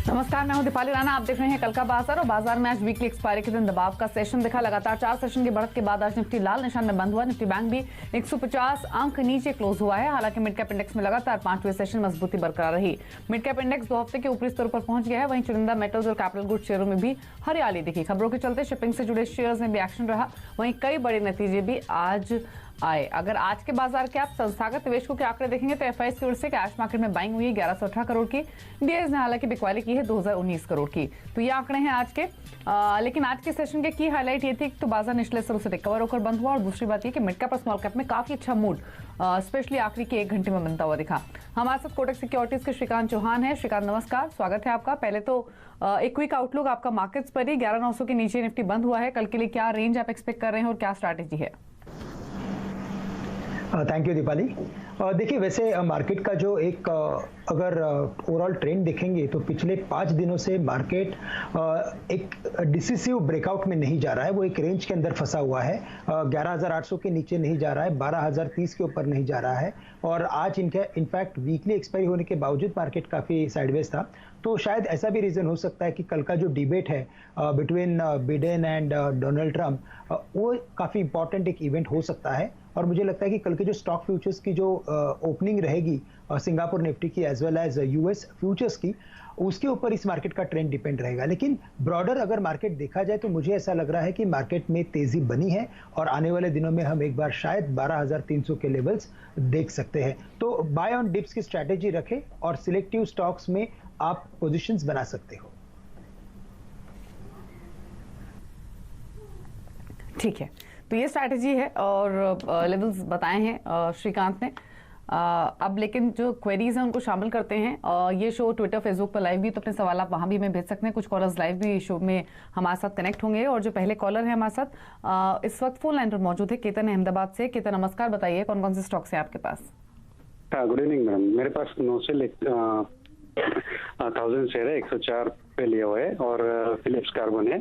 नमस्कार, मैं हूं दीपाली राणा। आप देख रहे हैं कल का बाजार। और बाजार में आज वीकली एक्सपायरी के दिन दबाव का सेशन दिखा। लगातार 4 सेशन की बढ़त के बाद आज निफ्टी लाल निशान में बंद हुआ। निफ्टी बैंक भी 150 अंक नीचे क्लोज हुआ है। हालांकि मिड कैप इंडेक्स में लगातार 5वें सेशन मजबूती बरकरार रही। मिड कैप इंडेक्स 2 हफ्ते के ऊपरी स्तर पर पहुंच गया है। वहीं चुनिंदा मेटल्स और कैपिटल गुड्स शेयरों में भी हरियाली दिखी। खबरों के चलते शिपिंग से जुड़े शेयर्स में भी एक्शन रहा। वहीं कई बड़े नतीजे भी आज आए। अगर आज के बाजार के आप संस्थागत निवेशकों के आंकड़े देखेंगे तो एफआईएस की ओर से कैश मार्केट में बाइंग हुई है 1118 करोड़ की। डीएस ने हालांकि बिकवाली की है 2019 करोड़ की। तो ये आंकड़े हैं आज के। लेकिन आज के सेशन के की हाईलाइट ये थी तो बाजार निचले स्तरों से रिकवर होकर बंद हुआ। और दूसरी बात ये कि मिड कैप और स्मॉल कैप में काफी अच्छा मूड स्पेशली आखिरी के 1 घंटे में बनता हुआ दिखा। हमारे साथ कोटक सिक्योरिटीज के श्रीकांत चौहान है। श्रीकांत नमस्कार, स्वागत है आपका। पहले तो एक क्विक आउटलुक आपका मार्केट्स पर ही। 11,900 के नीचे निफ्टी बंद हुआ है। कल के लिए क्या रेंज आप एक्सपेक्ट कर रहे हैं और क्या स्ट्रैटेजी है? Thank you Deepali. देखिए, वैसे मार्केट का जो एक अगर ओवरऑल ट्रेंड देखेंगे तो पिछले 5 दिनों से मार्केट एक डिसिसिव ब्रेकआउट में नहीं जा रहा है। वो एक रेंज के अंदर फंसा हुआ है। 11,800 के नीचे नहीं जा रहा है, 12,030 के ऊपर नहीं जा रहा है। और आज इनफैक्ट वीकली एक्सपायरी होने के बावजूद मार्केट काफ़ी साइडवेज था। तो शायद ऐसा भी रीज़न हो सकता है कि कल का जो डिबेट है between Biden and Donald Trump, वो काफ़ी इंपॉर्टेंट एक इवेंट हो सकता है। और मुझे लगता है कि कल के जो स्टॉक फ्यूचर्स की जो ओपनिंग रहेगी सिंगापुर निफ्टी की as well as US futures की, उसके ऊपर इस मार्केट का ट्रेंड डिपेंड रहेगा। लेकिन ब्रॉडर अगर मार्केट देखा जाए तो मुझे ऐसा लग रहा है कि मार्केट में तेजी बनी है और आने वाले दिनों में हम एक बार शायद 12,300 के लेवल्स देख सकते हैं। तो बाय ऑन डिप्स की स्ट्रैटेजी रखें और सिलेक्टिव स्टॉक्स में आप पोजीशंस बना सकते हो। ठीक है, तो ये स्ट्रैटेजी है और लेवल्स बताए हैं श्रीकांत ने। अब लेकिन जो क्वेरीज हैं उनको शामिल करते हैं। ये शो ट्विटर फेसबुक पर लाइव भी, तो अपने सवाल आप वहां भी हमें भेज सकते हैं। कुछ कॉलर्स लाइव भी शो में हमारे साथ कनेक्ट होंगे। और जो पहले कॉलर है हमारे साथ इस वक्त फोन लाइन पर मौजूद है, केतन अहमदाबाद से। केतन नमस्कार, बताइए कौन कौन से स्टॉक्स हैं आपके पास? Good evening madam. मेरे पास 1000 शेयर है, 104 पे लिया हुआ है। और फिलिप्स कार्बन है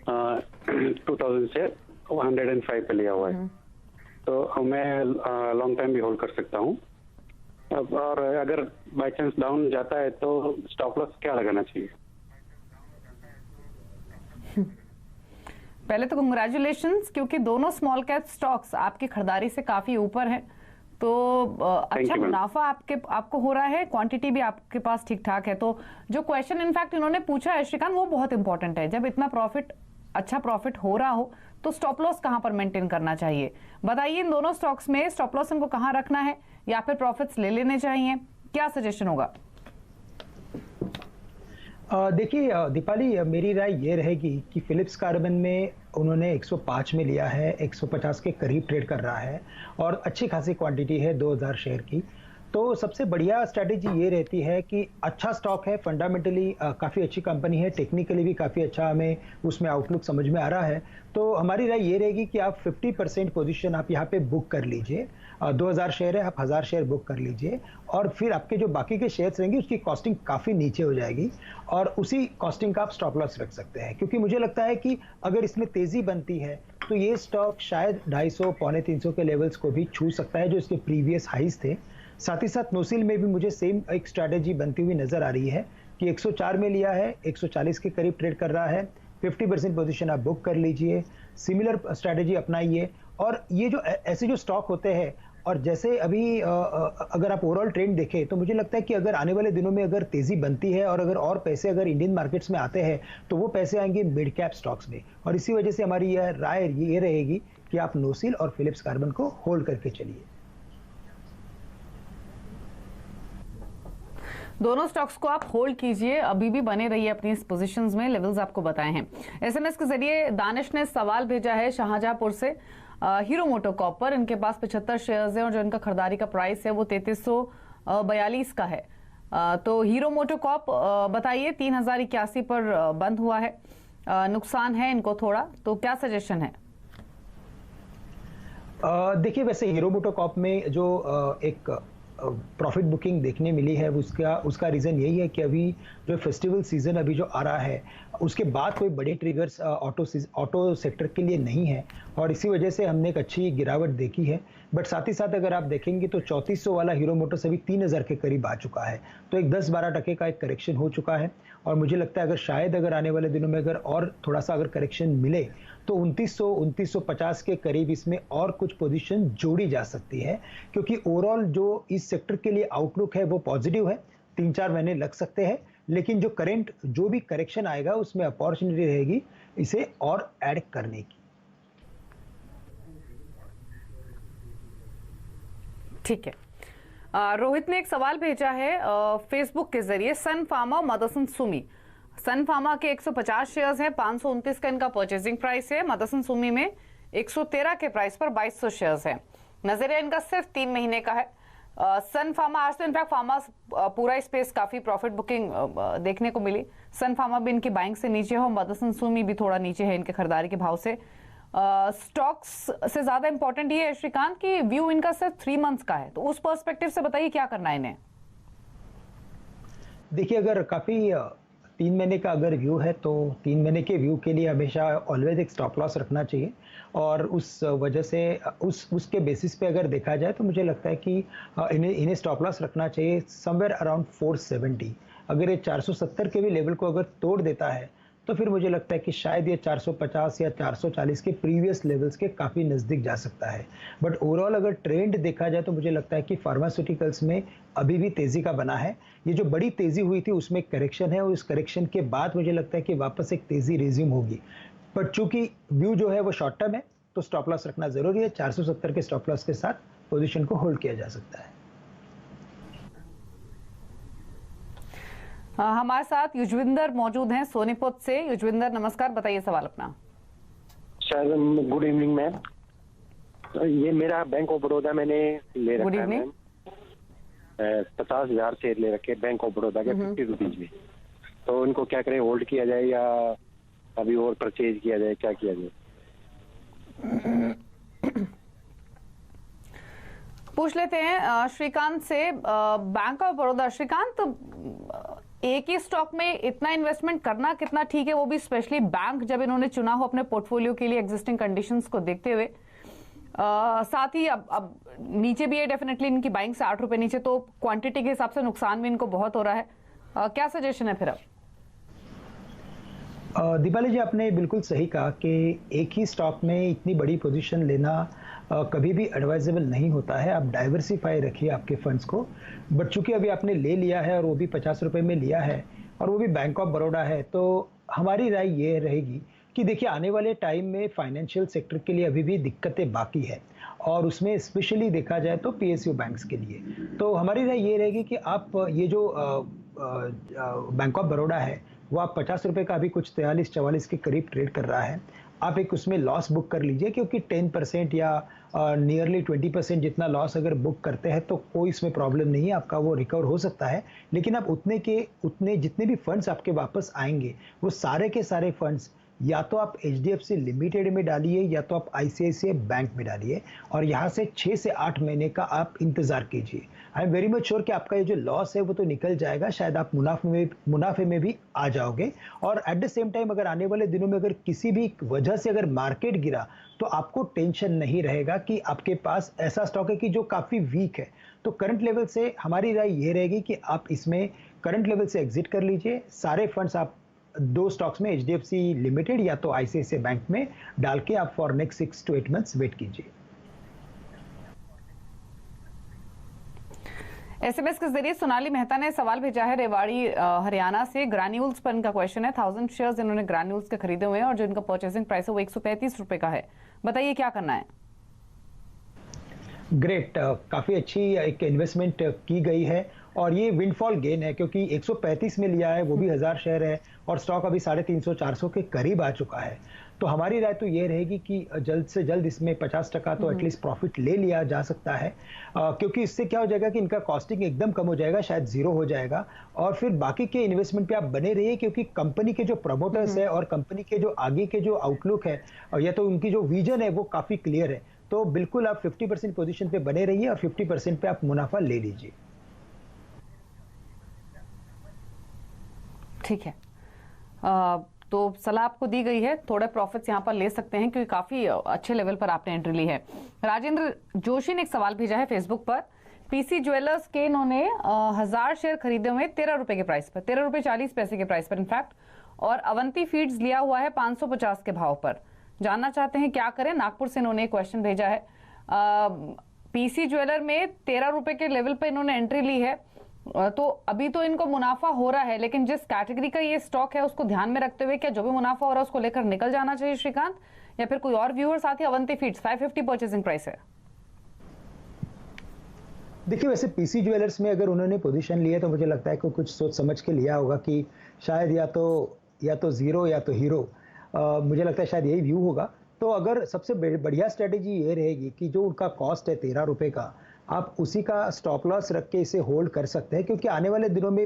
2000 शेयर 105 पे लिया हुआ है। तो मैं लॉन्ग टाइम भी होल्ड कर सकता हूँ। और अगर बाय चांस डाउन जाता है तो स्टॉप लॉस क्या लगाना चाहिए? पहले तो कंग्रेचुलेशंस, क्योंकि दोनों स्मॉल कैप स्टॉक्स आपकी खरीदारी से काफी ऊपर है। तो अच्छा मुनाफा आपको हो रहा है, क्वांटिटी भी आपके पास ठीक ठाक है। तो जो क्वेश्चन इनफैक्ट इन्होंने पूछा है श्रीकांत, वो बहुत इंपॉर्टेंट है। जब इतना अच्छा प्रॉफिट हो रहा हो तो स्टॉप लॉस कहां पर मेंटेन करना चाहिए? बताइए, इन दोनों स्टॉक्स में स्टॉप लॉस इनको कहां रखना है या फिर प्रॉफिट्स ले लेने चाहिए? क्या सजेशन होगा? देखिए दीपाली, मेरी राय ये रहेगी कि फिलिप्स कार्बन में उन्होंने 105 में लिया है, 150 के करीब ट्रेड कर रहा है और अच्छी खासी क्वांटिटी है 2000 शेयर की। तो सबसे बढ़िया स्ट्रैटेजी ये रहती है कि अच्छा स्टॉक है, फंडामेंटली काफ़ी अच्छी कंपनी है, टेक्निकली भी काफ़ी अच्छा हमें उसमें आउटलुक समझ में आ रहा है। तो हमारी राय ये रहेगी कि आप 50% पोजीशन आप यहाँ पे बुक कर लीजिए। 2000 शेयर है, आप 1000 शेयर बुक कर लीजिए और फिर आपके जो बाकी के शेयर्स रहेंगे उसकी कॉस्टिंग काफ़ी नीचे हो जाएगी और उसी कॉस्टिंग का आप स्टॉप लॉस रख सकते हैं। क्योंकि मुझे लगता है कि अगर इसमें तेज़ी बनती है तो ये स्टॉक शायद 250 पौने 300 के लेवल्स को भी छू सकता है जो इसके प्रीवियस हाइज थे। साथ ही साथ नोसिल में भी मुझे सेम एक स्ट्रैटेजी बनती हुई नजर आ रही है कि 104 में लिया है, 140 के करीब ट्रेड कर रहा है, 50% पोजीशन आप बुक कर लीजिए, सिमिलर स्ट्रैटेजी अपनाइए। और ये जो ऐसे जो स्टॉक होते हैं और जैसे अभी अगर आप ओवरऑल ट्रेंड देखें तो मुझे लगता है कि अगर आने वाले दिनों में अगर तेजी बनती है और अगर पैसे अगर इंडियन मार्केट्स में आते हैं तो वो पैसे आएंगे मिड कैप स्टॉक्स में। और इसी वजह से हमारी यह राय ये रहेगी कि आप नोसिल और फिलिप्स कार्बन को होल्ड करके चलिए। दोनों स्टॉक्स को आप होल्ड कीजिए, अभी भी बने रहिए अपनी पोजीशंस में। लेवल्स आपको बताए हैं। एसएमएस के जरिए दानिश ने सवाल भेजा है शाहजहांपुर से हीरो मोटोकॉर्प पर। इनके पास 75 शेयर्स हैं और जो इनका खरीदारी का प्राइस है वो 3342 का है। तो हीरो मोटोकॉर्प बताइए, 3081 पर बंद हुआ है, नुकसान है इनको थोड़ा, तो क्या सजेशन है? देखिए, वैसे हीरो मोटोकॉर्प में जो एक प्रॉफिट बुकिंग देखने मिली है उसका रीज़न यही है कि अभी जो फेस्टिवल सीज़न अभी जो आ रहा है उसके बाद कोई बड़े ट्रिगर्स ऑटो सेक्टर के लिए नहीं है और इसी वजह से हमने एक अच्छी गिरावट देखी है। बट साथ ही साथ अगर आप देखेंगे तो 3400 वाला हीरो मोटर्स अभी 3000 के करीब आ चुका है, तो एक 10-12% का एक करेक्शन हो चुका है और मुझे लगता है अगर आने वाले दिनों में अगर और थोड़ा सा अगर करेक्शन मिले तो 2950 के करीब इसमें और कुछ पोजीशन जोड़ी जा सकती है, क्योंकि ओवरऑल जो इस सेक्टर के लिए आउटलुक है वो पॉजिटिव है। 3-4 महीने लग सकते हैं, लेकिन जो भी करेक्शन आएगा उसमें अपॉर्चुनिटी रहेगी इसे और ऐड करने की। ठीक है, रोहित ने एक सवाल भेजा है फेसबुक के जरिए। सन फार्मा मदरसन सुमी, सन फार्मा के 150 शेयर्स हैं, 529 का इनका परचेजिंग प्राइस है। मदरसन सुमी में 113 के प्राइस पर 2200 शेयर्स हैं। नजरिया इनका सिर्फ 3 महीने का है। सन फार्मा आज तो इनफैक्ट फार्मा पूरा स्पेस काफी प्रॉफिट बुकिंग देखने को मिली। सन फार्मा भी इनकी बाइंग से नीचे हो, मदरसन सुमी भी थोड़ा नीचे है इनके खरीदारी के भाव से। स्टॉक्स से ज्यादा इंपॉर्टेंट ये है श्रीकांत की व्यू इनका सिर्फ 3 मंथ्स का है, तो उस पर्सपेक्टिव से बताइए क्या करना है इन्हें। देखिए, अगर काफी 3 महीने का अगर व्यू है तो 3 महीने के व्यू के लिए हमेशा ऑलवेज एक स्टॉप लॉस रखना चाहिए और उस वजह से उसके बेसिस पे अगर देखा जाए तो मुझे लगता है कि इन्हें स्टॉप लॉस रखना चाहिए समवेयर अराउंड 470। अगर ये 470 के भी लेवल को अगर तोड़ देता है तो फिर मुझे लगता है कि शायद ये 450 या 440 के प्रीवियस लेवल्स के काफ़ी नज़दीक जा सकता है। बट ओवरऑल अगर ट्रेंड देखा जाए तो मुझे लगता है कि फार्मास्यूटिकल्स में अभी भी तेज़ी का बना है। ये जो बड़ी तेज़ी हुई थी उसमें एक करेक्शन है और उस करेक्शन के बाद मुझे लगता है कि वापस एक तेज़ी रिज्यूम होगी। बट चूंकि व्यू जो है वो शॉर्ट टर्म है तो स्टॉप लॉस रखना ज़रूरी है। 470 के स्टॉप लॉस के साथ पोजिशन को होल्ड किया जा सकता है। हमारे साथ युजविंदर मौजूद हैं सोनीपत से। युजविंदर नमस्कार, बताइए सवाल अपना। Sir good evening ma'am. ये मेरा बैंक ऑफ बड़ौदा मैंने ले रखा है मैम, 50,000 शेयर ले रखे बैंक ऑफ बड़ौदा के 50 रुपीज में, तो उनको क्या करें, होल्ड किया जाए या अभी और परचेज किया जाए, क्या किया जाए? पूछ लेते हैं श्रीकांत से बैंक ऑफ बड़ौदा। श्रीकांत, एक ही स्टॉक में इतना इन्वेस्टमेंट करना कितना ठीक है, वो भी स्पेशली बैंक जब इन्होंने चुना हो अपने पोर्टफोलियो के लिए एग्जिस्टिंग कंडीशंस को देखते हुए। साथ ही अब नीचे भी है डेफिनेटली, इनकी बाइंग से 8 रुपए नीचे, तो क्वांटिटी के हिसाब से नुकसान भी इनको बहुत हो रहा है। क्या सजेशन है फिर अब? दीपाली जी, आपने बिल्कुल सही कहा कि एक ही स्टॉक में इतनी बड़ी पोजीशन लेना कभी भी एडवाइजेबल नहीं होता है। आप डाइवर्सिफाई रखिए आपके फंड्स को। बट चूंकि अभी आपने ले लिया है और वो भी 50 रुपए में लिया है और वो भी बैंक ऑफ बड़ौदा है, तो हमारी राय ये रहेगी कि देखिए, आने वाले टाइम में फाइनेंशियल सेक्टर के लिए अभी भी दिक्कतें बाकी है और उसमें स्पेशली देखा जाए तो पीएसयू बैंक्स के लिए। तो हमारी राय ये रहेगी कि आप ये जो बैंक ऑफ बड़ौदा है वो आप 50 रुपए का अभी कुछ 43-44 के करीब ट्रेड कर रहा है। आप एक उसमें लॉस बुक कर लीजिए, क्योंकि 10% या नियरली 20% जितना लॉस अगर बुक करते हैं तो कोई इसमें प्रॉब्लम नहीं है, आपका वो रिकवर हो सकता है। लेकिन आप उतने जितने भी फंड्स आपके वापस आएंगे वो सारे के सारे फंड्स या तो आप एचडीएफसी लिमिटेड में डालिए या तो आप आईसीआईसीआई बैंक में डालिए और यहाँ से 6 से 8 महीने का आप इंतजार कीजिए। I am very much sure कि आपका ये जो लॉस है वो तो निकल जाएगा, शायद आप मुनाफे में भी आ जाओगे। और एट द सेम टाइम अगर आने वाले दिनों में अगर किसी भी वजह से अगर मार्केट गिरा तो आपको टेंशन नहीं रहेगा कि आपके पास ऐसा स्टॉक है कि जो काफ़ी वीक है। तो करंट लेवल से हमारी राय ये रहेगी कि आप इसमें करंट लेवल से एग्जिट कर लीजिए। सारे फंड्स आप 2 स्टॉक्स में एचडीएफसी लिमिटेड या तो आईसीआईसीआई बैंक में डाल के आप for next 6 to 8 months wait कीजिए। एसएमएस के जरिए सोनाली मेहता ने सवाल भेजा है रेवाड़ी हरियाणा से। ग्रैन्यूल्स पर इनका क्वेश्चन है। 1000 शेयर्स इन्होंने ग्रैन्यूल्स के खरीदे हुए हैं और जो इनका परचेसिंग प्राइस है वो 133 रुपए का है। बताइए क्या करना है? ग्रेट, काफ़ी अच्छी एक इन्वेस्टमेंट की गई है और ये विंडफॉल गेन है, क्योंकि 135 में लिया है, वो भी 1000 शेयर है और स्टॉक अभी 350-400 के करीब आ चुका है। तो हमारी राय तो ये रहेगी कि जल्द से जल्द इसमें 50% तो एटलीस्ट प्रॉफिट ले लिया जा सकता है, क्योंकि इससे क्या हो जाएगा कि इनका कॉस्टिंग एकदम कम हो जाएगा, शायद जीरो हो जाएगा और फिर बाकी के इन्वेस्टमेंट पे आप बने रहिए, क्योंकि कंपनी के जो प्रमोटर्स है और कंपनी के जो आगे के जो आउटलुक है या तो उनकी जो विजन है वो काफ़ी क्लियर है। तो बिल्कुल आप 50% पोजीशन पे बने रहिए और 50% पे आप मुनाफा ले लीजिए। ठीक है, तो सलाह आपको दी गई है, थोड़े प्रॉफिट्स यहाँ पर ले सकते हैं क्योंकि काफी अच्छे लेवल पर आपने एंट्री ली है। राजेंद्र जोशी ने एक सवाल भेजा है फेसबुक पर, पीसी ज्वेलर्स के इन्होंने 1000 शेयर खरीदे हुए 13 रुपए के प्राइस पर, 13 रुपए 40 पैसे के प्राइस पर इनफैक्ट, और अवंती फीड्स लिया हुआ है 550 के भाव पर। जानना चाहते हैं क्या करें, नागपुर से इन्होंने क्वेश्चन भेजा है। पीसी ज्वेलर में 13 रुपए के लेवल पे इन्होंने एंट्री ली है, तो अभी तो इनको मुनाफा हो रहा है, लेकिन जिस कैटेगरी का ये स्टॉक है उसको ध्यान में रखते हुए क्या जो भी मुनाफा हो रहा है उसको लेकर निकल जाना चाहिए श्रीकांत, या फिर कोई और व्यूअर साथी? अवंती फीड्स 550 परचेसिंग प्राइस है। देखिए वैसे पीसी ज्वेलर्स में अगर उन्होंने पोजीशन लिया तो मुझे लगता है कि कुछ सोच समझ के लिया होगा कि शायद या तो जीरो या तो हीरो, मुझे लगता है शायद यही व्यू होगा। तो अगर सबसे बढ़िया स्ट्रेटेजी ये रहेगी कि जो उनका कॉस्ट है 13 रुपए का, आप उसी का स्टॉप लॉस रख के इसे होल्ड कर सकते हैं, क्योंकि आने वाले दिनों में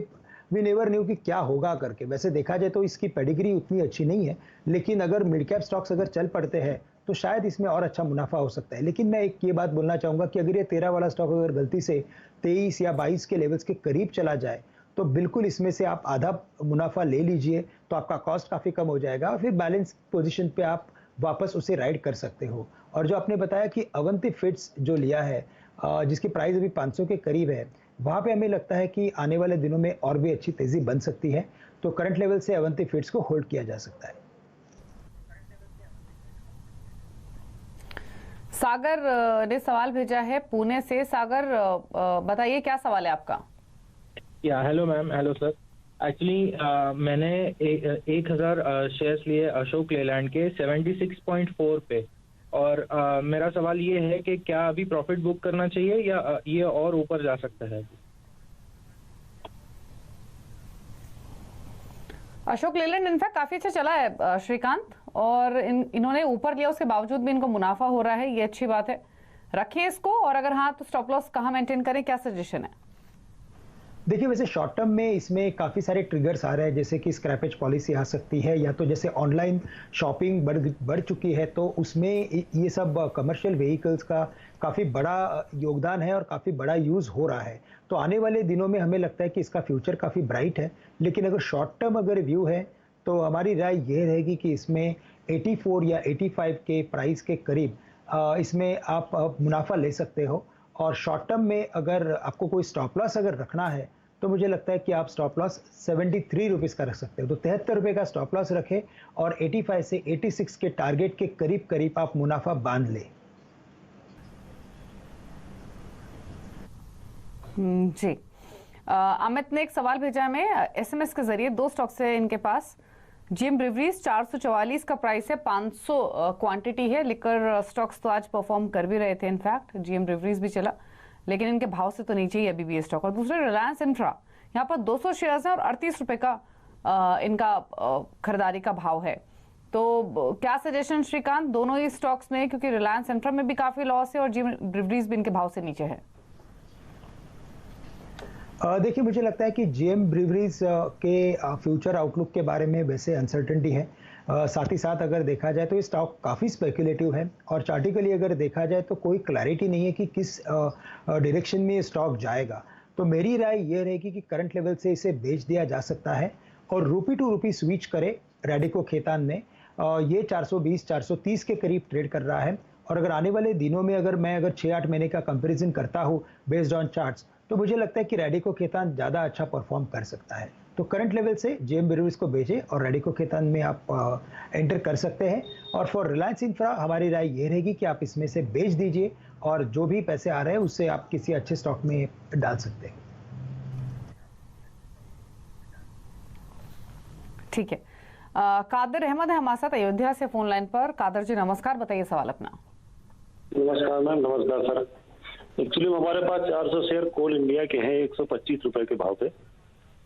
वी नेवर न्यू कि क्या होगा करके। वैसे देखा जाए तो इसकी पेडिग्री उतनी अच्छी नहीं है, लेकिन अगर मिड कैप स्टॉक्स अगर चल पड़ते हैं तो शायद इसमें और अच्छा मुनाफा हो सकता है। लेकिन मैं एक ये बात बोलना चाहूँगा कि अगर ये 13 वाला स्टॉक अगर गलती से 23 या 22 के लेवल्स के करीब चला जाए तो बिल्कुल इसमें से आप आधा मुनाफा ले लीजिए, तो आपका कॉस्ट काफ़ी कम हो जाएगा और फिर बैलेंस पोजीशन पे आप वापस उसे राइड कर सकते हो। और जो आपने बताया कि अवंती फीड्स जो लिया है, जिसकी प्राइस अभी 500 के करीब है, वहाँ पे हमें लगता है कि आने वाले दिनों में और भी अच्छी तेजी बन सकती है, तो करंट लेवल से अवंती फीड्स को होल्ड किया जा सकता है। सागर ने सवाल भेजा है पुणे से। सागर बताइए क्या सवाल है आपका? या hello ma'am, hello sir. Actually मैंने 1000 शेयर्स लिए अशोक लेलैंड के 76.4 पे, और मेरा सवाल ये है कि क्या अभी प्रॉफिट बुक करना चाहिए या ये और ऊपर जा सकता है? अशोक लेलैंड इनफैक्ट काफी अच्छा चला है श्रीकांत, और इन्होंने ऊपर लिया उसके बावजूद भी इनको मुनाफा हो रहा है, ये अच्छी बात है, रखें इसको। और अगर हाँ तो स्टॉप लॉस कहाँ मेंटेन करें, क्या सजेशन है? देखिए वैसे शॉर्ट टर्म में इसमें काफ़ी सारे ट्रिगर्स आ रहे हैं, जैसे कि स्क्रैपेज पॉलिसी आ सकती है, या तो जैसे ऑनलाइन शॉपिंग बढ़ चुकी है, तो उसमें ये सब कमर्शियल व्हीकल्स का काफ़ी बड़ा योगदान है और काफ़ी बड़ा यूज़ हो रहा है। तो आने वाले दिनों में हमें लगता है कि इसका फ्यूचर काफ़ी ब्राइट है। लेकिन अगर शॉर्ट टर्म अगर व्यू है तो हमारी राय ये रहेगी कि इसमें 84 या 85 के प्राइस के करीब इसमें आप मुनाफा ले सकते हो। और शॉर्ट टर्म में अगर आपको कोई स्टॉप लॉस अगर रखना है तो मुझे लगता है कि आप स्टॉप लॉस 73 रुपीज़ का रख सकते हो। तो 73 रुपये का स्टॉप लॉस रखें और 85 से 86 के टारगेट के करीब करीब आप मुनाफा बांध लें। जी, अमित ने एक सवाल भेजा हमें एसएमएस के जरिए, 2 स्टॉक्स है इनके पास। जीएम ब्रिवरीज 444 का प्राइस है, 500 क्वांटिटी है। लिकर स्टॉक्स तो आज परफॉर्म कर भी रहे थे, इनफैक्ट जीएम ब्रिवरीज भी चला, लेकिन इनके भाव से तो नीचे ही अभी भी स्टॉक। और दूसरे रिलायंस इंफ्रा, यहाँ पर 200 शेयर्स हैं और 38 रुपए का इनका खरीदारी का भाव है। तो क्या सजेशन श्रीकांत दोनों ही स्टॉक्स में, क्योंकि रिलायंस इंफ्रा में भी काफी लॉस है और जीएम ब्रिवरीज भी इनके भाव से नीचे है? देखिए मुझे लगता है कि जीएम ब्रिवरीज के फ्यूचर आउटलुक के बारे में वैसे अनसर्टेनिटी है। साथ ही साथ अगर देखा जाए तो ये स्टॉक काफ़ी स्पेकुलेटिव है और चार्टिकली अगर देखा जाए तो कोई क्लैरिटी नहीं है कि किस डायरेक्शन में ये स्टॉक जाएगा। तो मेरी राय ये रहेगी कि करंट लेवल से इसे बेच दिया जा सकता है और रूपी टू रूपी स्विच करे। रैडिको खेतान में ये 420-430 के करीब ट्रेड कर रहा है, और अगर आने वाले दिनों में अगर 6-8 महीने का कंपैरिजन करता हूँ बेस्ड ऑन चार्ट्स, तो मुझे लगता है कि रैडिको खेतान ज़्यादा अच्छा परफॉर्म कर सकता है। तो करंट लेवल से जीएम ब्रिवरीज को बेचें और रैडिको खेतान में आप एंटर कर सकते हैं। और फॉर रिलायंस इंफ्रा हमारी राय ये रहेगी कि आप इसमें से बेच दीजिए और जो भी पैसे आ रहे हैं उससे आप किसी अच्छे स्टॉक में डाल सकते हैं। ठीक है, कादर अहमद है हमारे साथ अयोध्या से फोन लाइन पर। कादर जी नमस्कार, बताइए सवाल अपना। नमस्कार मैम। नमस्कार सर। एक्चुअली हमारे पास 400 शेयर कोल इंडिया के हैं 125 रुपए के भाव पे,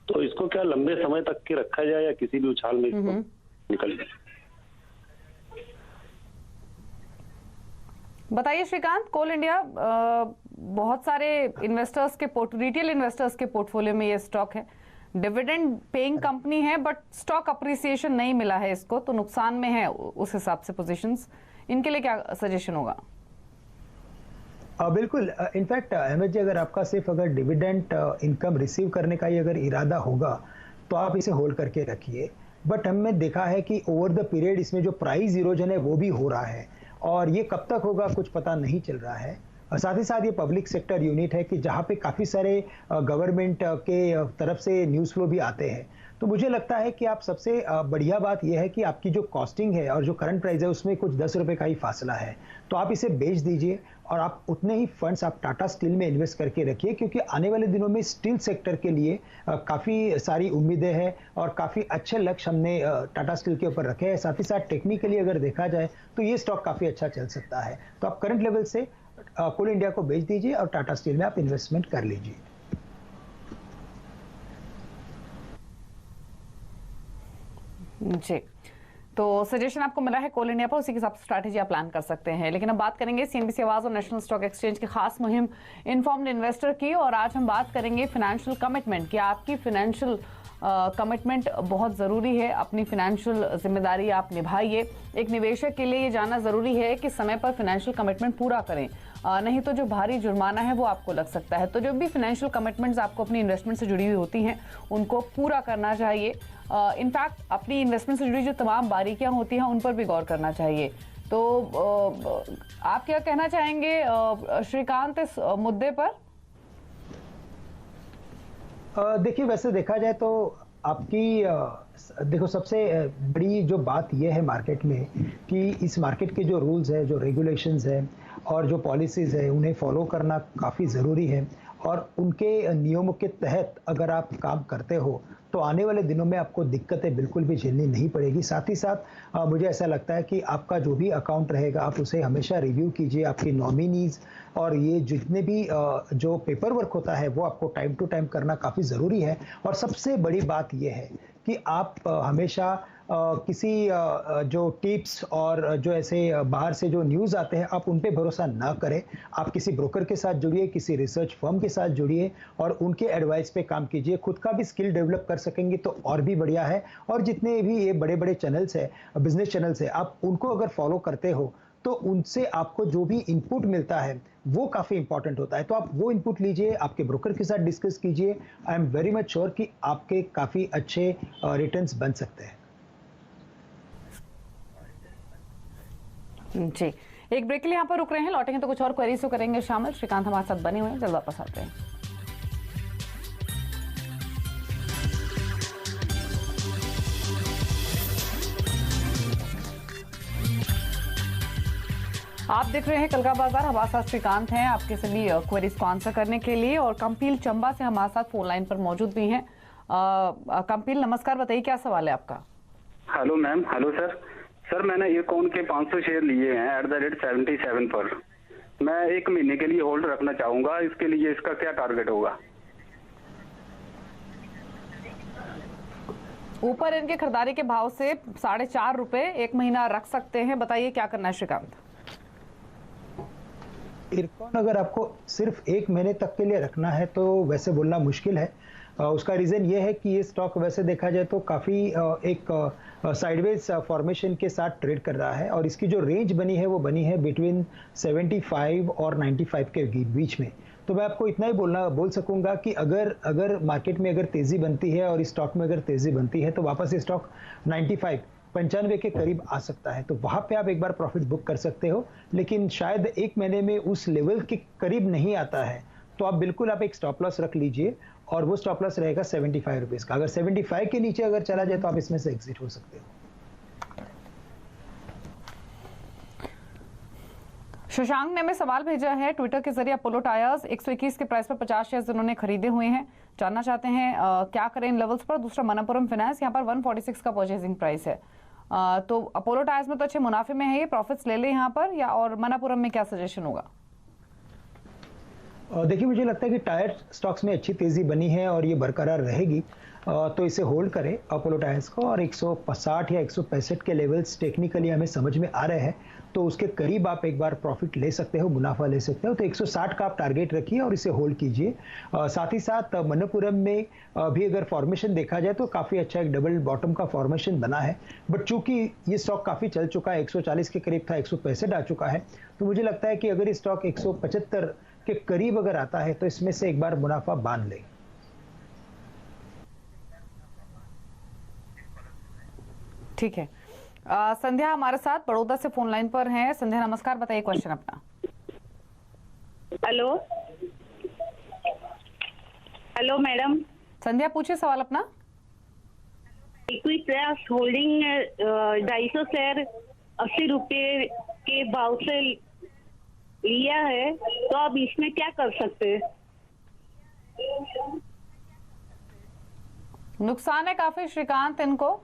तो इसको क्या लंबे समय तक के रखा जाए या किसी भी उछाल में इसको निकल जाए? बताइए श्रीकांत, कोल इंडिया बहुत सारे इन्वेस्टर्स के रिटेल इन्वेस्टर्स के पोर्टफोलियो में ये स्टॉक है, डिविडेंड पेइंग कंपनी है, बट स्टॉक अप्रिसिएशन नहीं मिला है इसको, तो नुकसान में है उस हिसाब से पोजीशंस। इनके लिए क्या सजेशन होगा? बिल्कुल। इनफैक्ट अहमद जी, अगर आपका सिर्फ अगर डिविडेंड इनकम रिसीव करने का ही अगर इरादा होगा तो आप इसे होल्ड करके रखिए। बट हमने देखा है कि ओवर द पीरियड इसमें जो प्राइस इरोजन है वो भी हो रहा है, और ये कब तक होगा कुछ पता नहीं चल रहा है। और साथ ही साथ ये पब्लिक सेक्टर यूनिट है कि जहाँ पे काफ़ी सारे गवर्नमेंट के तरफ से न्यूज़ फ्लो भी आते हैं। तो मुझे लगता है कि आप सबसे बढ़िया बात यह है कि आपकी जो कॉस्टिंग है और जो करंट प्राइस है उसमें कुछ 10 रुपए का ही फासला है, तो आप इसे बेच दीजिए और आप उतने ही फंड्स आप टाटा स्टील में इन्वेस्ट करके रखिए, क्योंकि आने वाले दिनों में स्टील सेक्टर के लिए काफ़ी सारी उम्मीदें हैं और काफ़ी अच्छे लक्ष्य हमने टाटा स्टील के ऊपर रखे हैं। साथ ही साथ टेक्निकली अगर देखा जाए तो ये स्टॉक काफ़ी अच्छा चल सकता है। तो आप करंट लेवल से कोल इंडिया को बेच दीजिए और टाटा स्टील में आप इन्वेस्टमेंट कर लीजिए। जी, तो सजेशन आपको मिला है कोल इंडिया पर, उसी के हिसाब से स्ट्रैटेजी आप प्लान कर सकते हैं। लेकिन अब बात करेंगे सीएनबीसी आवाज और नेशनल स्टॉक एक्सचेंज की खास मुहिम इन्फॉर्म्ड इन्वेस्टर की, और आज हम बात करेंगे फाइनेंशियल कमिटमेंट की। आपकी फाइनेंशियल कमिटमेंट बहुत ज़रूरी है, अपनी फाइनेंशियल जिम्मेदारी आप निभाइए। एक निवेशक के लिए ये जानना ज़रूरी है कि समय पर फाइनेंशियल कमिटमेंट पूरा करें, नहीं तो जो भारी जुर्माना है वो आपको लग सकता है। तो जो भी फाइनेंशियल कमिटमेंट्स आपको अपनी इन्वेस्टमेंट से जुड़ी हुई होती हैं उनको पूरा करना चाहिए। इनफैक्ट अपनी इन्वेस्टमेंट से जुड़ी जो तमाम बारीकियां होती हैं उन पर भी गौर करना चाहिए। तो आप क्या कहना चाहेंगे श्रीकांत इस मुद्दे पर? देखिए, वैसे देखा जाए तो आपकी देखो सबसे बड़ी जो बात यह है मार्केट में कि इस मार्केट के जो रूल्स है, जो रेगुलेशंस है और जो पॉलिसीज़ है उन्हें फॉलो करना काफ़ी ज़रूरी है, और उनके नियमों के तहत अगर आप काम करते हो तो आने वाले दिनों में आपको दिक्कतें बिल्कुल भी झेलनी नहीं पड़ेगी। साथ ही साथ मुझे ऐसा लगता है कि आपका जो भी अकाउंट रहेगा आप उसे हमेशा रिव्यू कीजिए। आपकी नॉमिनीज़ और ये जितने भी जो पेपर वर्क होता है वो आपको टाइम टू टाइम करना काफ़ी ज़रूरी है। और सबसे बड़ी बात यह है कि आप हमेशा किसी जो टिप्स और जो ऐसे बाहर से जो न्यूज़ आते हैं आप उन पे भरोसा ना करें। आप किसी ब्रोकर के साथ जुड़िए, किसी रिसर्च फर्म के साथ जुड़िए और उनके एडवाइस पे काम कीजिए। खुद का भी स्किल डेवलप कर सकेंगे तो और भी बढ़िया है। और जितने भी ये बड़े बड़े चैनल्स हैं, बिजनेस चैनल्स हैं, आप उनको अगर फॉलो करते हो तो उनसे आपको जो भी इनपुट मिलता है वो काफ़ी इंपॉर्टेंट होता है। तो आप वो इनपुट लीजिए, आपके ब्रोकर के साथ डिस्कस कीजिए। I am very much sure कि आपके काफ़ी अच्छे रिटर्न्स बन सकते हैं। जी, एक ब्रेक के लिए यहाँ पर रुक रहे हैं, लौटेंगे तो कुछ और क्वेरीज करेंगे शामिल। श्रीकांत हमारे साथ बने हुए हैं, जल्द वापस आते हैं। आप देख रहे हैं कल का बाजार, हमारे साथ श्रीकांत हैं आपके सभी क्वेरीज को आंसर करने के लिए, और कंपील चंबा से हमारे साथ फोन लाइन पर मौजूद भी हैं। कंपील नमस्कार, बताइए क्या सवाल है आपका? Hello ma'am. Hello sir. Sir मैंने ईरकॉन के 500 शेयर लिए हैं एट द रेट 77 पर। मैं 1 महीने के लिए होल्ड रखना चाहूंगा, इसके लिए इसका क्या टारगेट होगा? ऊपर इनके खरीदारी के भाव से 4.5 रुपए 1 महीना रख सकते हैं, बताइए क्या करना है श्रीकांत? ईरकॉन अगर आपको सिर्फ 1 महीने तक के लिए रखना है तो वैसे बोलना मुश्किल है। उसका रीज़न ये है कि ये स्टॉक वैसे देखा जाए तो काफ़ी एक साइडवेज फॉर्मेशन के साथ ट्रेड कर रहा है, और इसकी जो रेंज बनी है वो बनी है बिटवीन 75 और 95 के बीच में। तो मैं आपको इतना ही बोल सकूंगा कि अगर मार्केट में अगर तेज़ी बनती है और इस स्टॉक में अगर तेज़ी बनती है तो वापस ये स्टॉक 95 के करीब आ सकता है। तो वहाँ पे आप एक बार प्रॉफिट बुक कर सकते हो, लेकिन शायद 1 महीने में उस लेवल के करीब नहीं आता है। तो आप बिल्कुल आप एक स्टॉप लॉस रख लीजिए, और वो स्टॉप लॉस रहेगा 75 रुपीज़ का। अगर 75 के नीचे अगर चला जाए तो आप इसमें से एग्जिट हो सकते हो। शशांक ने हमें सवाल भेजा है ट्विटर के जरिए। अपोलो टायर्स 121 के प्राइस पर 50 शेयर उन्होंने खरीदे हुए हैं, जानना चाहते हैं क्या करें इन लेवल्स पर। दूसरा मनपुरम फाइनेंस, यहाँ पर 146 का परचेजिंग प्राइस है। तो अपोलो टायर्स में तो अच्छे मुनाफे में है, ये प्रॉफिट्स ले ले यहाँ पर, या और मनपुरम में क्या सजेशन होगा? देखिए, मुझे लगता है कि टायर स्टॉक्स में अच्छी तेज़ी बनी है और ये बरकरार रहेगी, तो इसे होल्ड करें अपोलो टायर्स को। और 160 या 165 के लेवल्स टेक्निकली हमें समझ में आ रहे हैं, तो उसके करीब आप एक बार प्रॉफिट ले सकते हो, मुनाफा ले सकते हो। तो 160 का आप टारगेट रखिए और इसे होल्ड कीजिए। साथ ही साथ मनप्पुरम में भी अगर फॉर्मेशन देखा जाए तो काफ़ी अच्छा एक डबल बॉटम का फॉर्मेशन बना है, बट चूंकि ये स्टॉक काफ़ी चल चुका है, 140 के करीब था, 165 आ चुका है, तो मुझे लगता है कि अगर ये स्टॉक 175 के करीब अगर आता है तो इसमें से एक बार मुनाफा बांध ले। ठीक है। संध्या हमारे साथ बड़ौदा से फोन लाइन पर हैं। संध्या नमस्कार, बताइए क्वेश्चन अपना। Hello hello madam. संध्या पूछिए सवाल अपना। इक्विटास होल्डिंग 250 शेयर 80 रुपए के भाव से लिया है, तो अब इसमें क्या कर सकते हैं? नुकसान है काफी श्रीकांत इनको।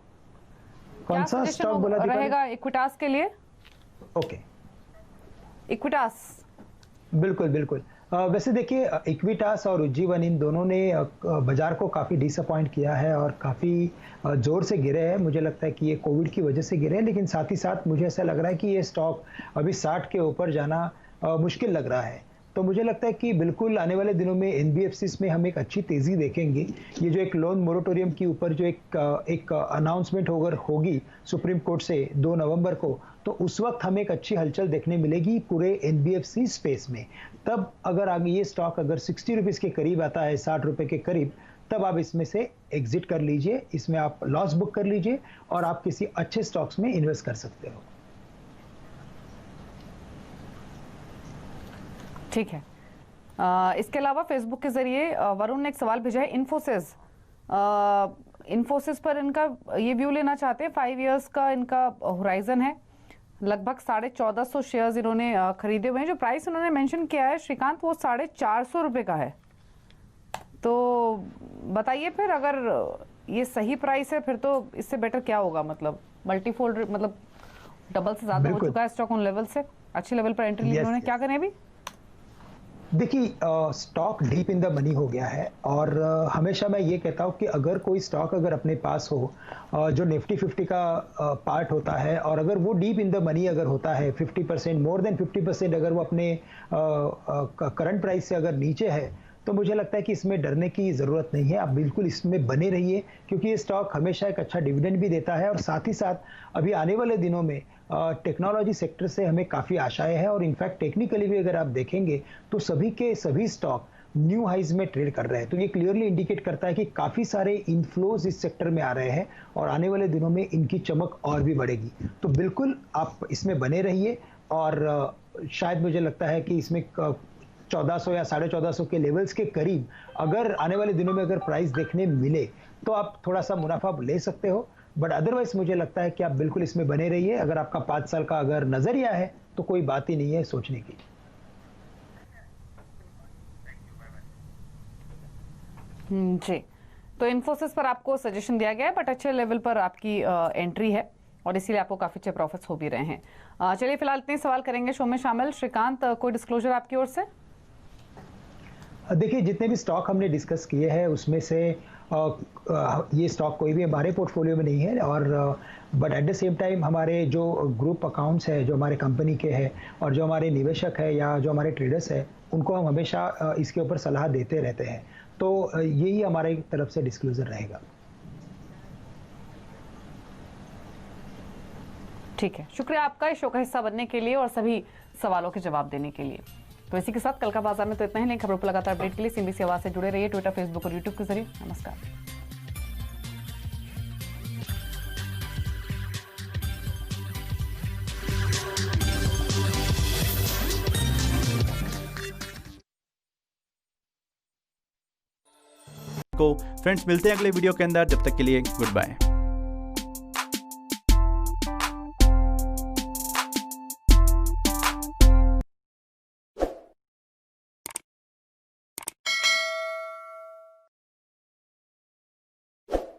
कौन सा स्टॉक बोला रहेगा इक्विटास के लिए? ओके, इक्विटास बिल्कुल बिल्कुल। वैसे देखिए, इक्विटास और उज्जीवन इन दोनों ने बाजार को काफ़ी डिसअपॉइंट किया है और काफ़ी जोर से गिरे हैं। मुझे लगता है कि ये कोविड की वजह से गिरे हैं, लेकिन साथ ही साथ मुझे ऐसा लग रहा है कि ये स्टॉक अभी 60 के ऊपर जाना मुश्किल लग रहा है। तो मुझे लगता है कि बिल्कुल आने वाले दिनों में एनबीएफसीज में हम एक अच्छी तेज़ी देखेंगे। ये जो एक लोन मोरेटोरियम के ऊपर जो एक अनाउंसमेंट होगी सुप्रीम कोर्ट से 2 नवंबर को, तो उस वक्त हमें एक अच्छी हलचल देखने मिलेगी पूरे एनबीएफसी स्पेस में। तब अगर आगे ये स्टॉक अगर 60 रुपीज़ के करीब आता है, 60 रुपये के करीब, तब आप इसमें से एग्जिट कर लीजिए, इसमें आप लॉस बुक कर लीजिए और आप किसी अच्छे स्टॉक्स में इन्वेस्ट कर सकते हो। ठीक है। इसके अलावा फेसबुक के जरिए वरुण ने एक सवाल भेजा है। इन्फोसिस पर इनका ये व्यू लेना चाहते हैं। 5 इयर्स का इनका होराइजन है, लगभग 1450 शेयर्स इन्होंने खरीदे हुए हैं। जो प्राइस इन्होंने मेंशन किया है श्रीकांत, वो 450 रुपये का है। तो बताइए फिर, अगर ये सही प्राइस है फिर तो इससे बेटर क्या होगा? मतलब मल्टीफोल्ड, मतलब डबल से ज्यादा हो चुका है स्टॉक उन लेवल से। अच्छे लेवल पर एंट्री ली उन्होंने, क्या करें अभी? देखिए, stock deep in the money हो गया है और हमेशा मैं ये कहता हूँ कि अगर कोई स्टॉक अगर अपने पास हो जो निफ्टी 50 का पार्ट होता है, और अगर वो डीप इन द मनी अगर होता है 50%, मोर देन 50%, अगर वो अपने करंट प्राइस से अगर नीचे है, तो मुझे लगता है कि इसमें डरने की ज़रूरत नहीं है। आप बिल्कुल इसमें बने रहिए, क्योंकि ये स्टॉक हमेशा एक अच्छा डिविडेंड भी देता है और साथ ही साथ अभी आने वाले दिनों में टेक्नोलॉजी सेक्टर से हमें काफ़ी आशाएं हैं। और इनफैक्ट टेक्निकली भी अगर आप देखेंगे तो सभी के सभी स्टॉक न्यू हाइज में ट्रेड कर रहे हैं। तो ये क्लियरली इंडिकेट करता है कि काफ़ी सारे इनफ्लोज इस सेक्टर में आ रहे हैं और आने वाले दिनों में इनकी चमक और भी बढ़ेगी। तो बिल्कुल आप इसमें बने रहिए और शायद मुझे लगता है कि इसमें 1400 या 1450 के लेवल्स के करीब अगर आने वाले दिनों में अगर प्राइस देखने मिले तो आप थोड़ा सा मुनाफा ले सकते हो। बट अदरवाइज मुझे लगता है कि आप बिल्कुल इसमें बने रहिए। अगर आपका 5 साल का अगर नजरिया है तो कोई बात ही नहीं है सोचने की। जी, तो इन्फोसिस पर आपको सजेशन दिया गया है, बट अच्छे लेवल पर आपकी एंट्री है और इसीलिए आपको काफी अच्छे प्रॉफिट्स हो भी रहे हैं। चलिए फिलहाल इतने सवाल करेंगे शो में शामिल। श्रीकांत, कोई डिस्क्लोजर आपकी ओर से? देखिए, जितने भी स्टॉक हमने डिस्कस किए हैं उसमें से ये स्टॉक कोई भी हमारे पोर्टफोलियो में नहीं है, और but at the same time हमारे जो ग्रुप अकाउंट्स है जो हमारे कंपनी के हैं और जो हमारे निवेशक है या जो हमारे ट्रेडर्स है, उनको हम हमेशा इसके ऊपर सलाह देते रहते हैं। तो यही हमारे तरफ से डिस्क्लोजर रहेगा। ठीक है, शुक्रिया आपका इस शो का हिस्सा बनने के लिए और सभी सवालों के जवाब देने के लिए। तो इसी के साथ कल का बाजार में तो इतना ही। नई खबरों पर लगातार अपडेट के लिए सीएनबीसी आवाज से जुड़े रहिए, ट्विटर, फेसबुक और यूट्यूब के जरिए। नमस्कार। फ्रेंड्स, मिलते हैं अगले वीडियो के अंदर। जब तक के लिए गुड बाय।